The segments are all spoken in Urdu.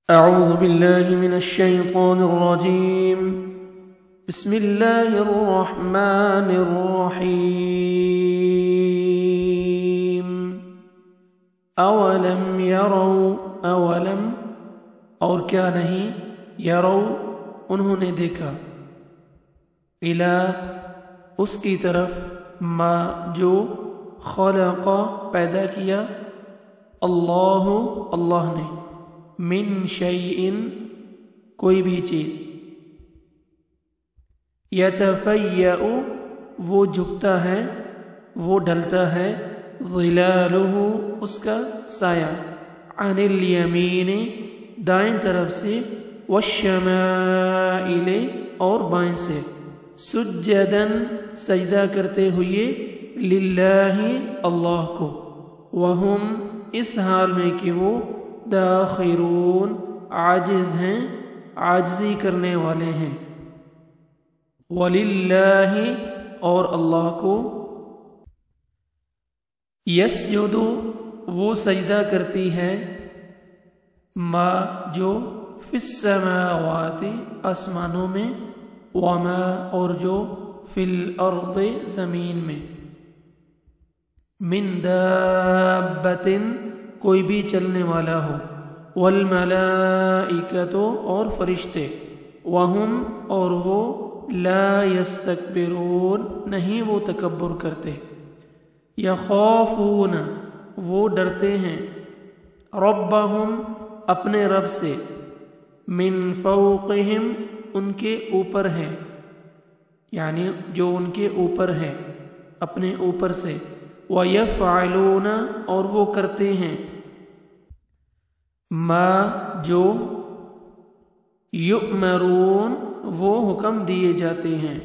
أعوذ بالله من الشيطان الرجيم. بسم الله الرحمن الرحيم. أولم يروا أولم اور کیا نہیں یروا انہوں نے دیکھا الی اس کی طرف ما جو خلق پیدا کیا اللہ اللہ نے من شیئن کوئی بھی چیز یتفیأ وہ جھکتا ہے وہ ڈھلتا ہے ظلالہ اس کا سایہ عن الیمین دائیں طرف سے والشمائل اور بائیں سے سجدن سجدہ کرتے ہوئے للہ اللہ کو وہم اس حال میں کہ وہ داخرون عاجز ہیں عاجزی کرنے والے ہیں وللہ اور اللہ کو یسجد وہ سجدہ کرتی ہے ما جو فی السماوات آسمانوں میں وما اور جو فی الارض زمین میں من دابۃ کوئی بھی چلنے والا ہو والملائکۃ اور فرشتے وہم اور وہ لا یستکبرون نہیں وہ تکبر کرتے یخافون وہ ڈرتے ہیں ربہم اپنے رب سے من فوقہم ان کے اوپر ہے یعنی جو ان کے اوپر ہے اپنے اوپر سے وَيَفْعَلُونَ اور وہ کرتے ہیں ما جو یؤمرون وہ حکم دیے جاتے ہیں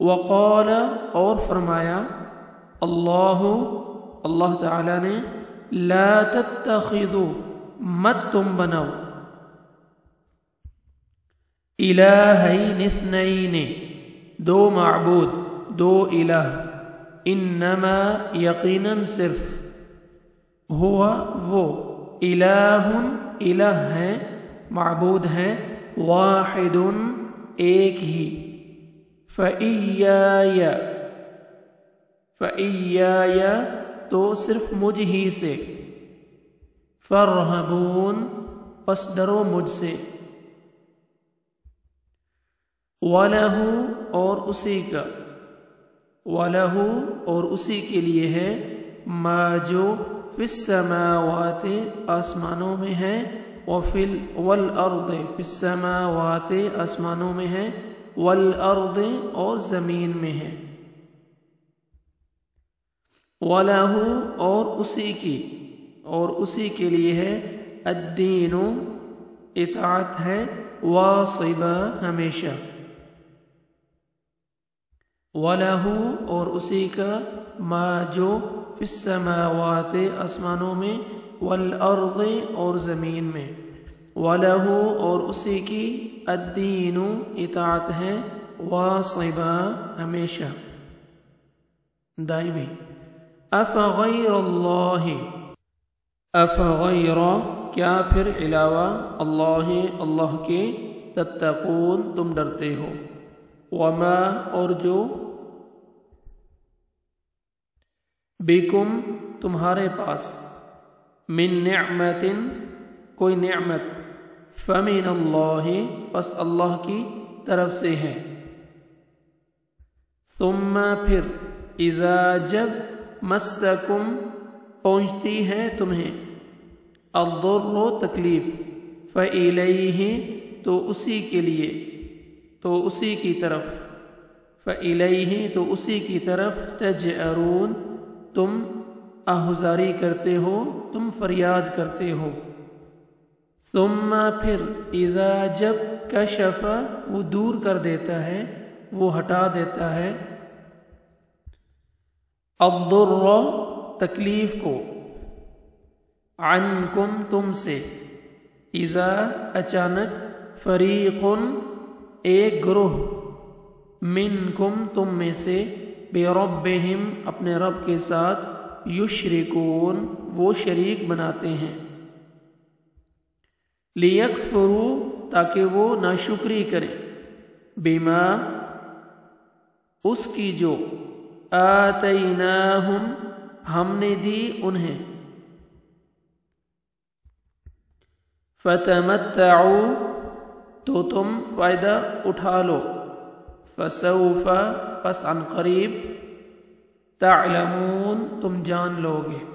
وقال اور فرمایا اللہ تعالی نے لا تتخذوا مت تم بناؤ الہین اثنین دو معبود دو الہ انما یقیناً صرف ہوا وہ الہ ہے معبود ہے واحد ایک ہی فإیایا تو صرف مجھ ہی سے فرہبون پس ڈرو مجھ سے وَلَهُ اور اسی کا وَلَهُ اور اسی کے لیے ہے ما جو فی السماوات آسمانوں میں ہے والارض فی السماوات آسمانوں میں ہے والارض اور زمین میں ہے وَلَهُ اور اسی کے لیے ہے الدین اطاعت ہے واصبہ ہمیشہ وَلَهُ اور اسی کا ما جو فی السماوات آسمانوں میں والارض اور زمین میں وَلَهُ اور اسی کی الدین اطاعت ہے واصبہ ہمیشہ دائمی افغیر اللہ افغیر کیا پھر علاوہ اللہ کے تتقون تم ڈرتے ہو وما اور جو بکم تمہارے پاس من نعمت کوئی نعمت فمن اللہ پس اللہ کی طرف سے ہے ثم پھر اذا جب مسکم پہنچتی ہے تمہیں الضر تکلیف فإلیہ تو اسی کے لیے تو اسی کی طرف فإلیہ تو اسی کی طرف تجأرون تم آہذاری کرتے ہو تم فریاد کرتے ہو ثم پھر اذا جب کشف وہ دور کر دیتا ہے وہ ہٹا دیتا ہے الضر تکلیف کو عنکم تم سے اذا اچانک فریق ایک گروہ منکم تم میں سے بربہم اپنے رب کے ساتھ یشرکون وہ شریک بناتے ہیں لیکفروا تاکہ وہ ناشکری کریں، بما اس کی جو آتیناہم ہم نے دی انہیں، فتمتعوا تو تم فائدہ اٹھا لو، فسوف پس عن قریب، تعلمون تم جان لو گے۔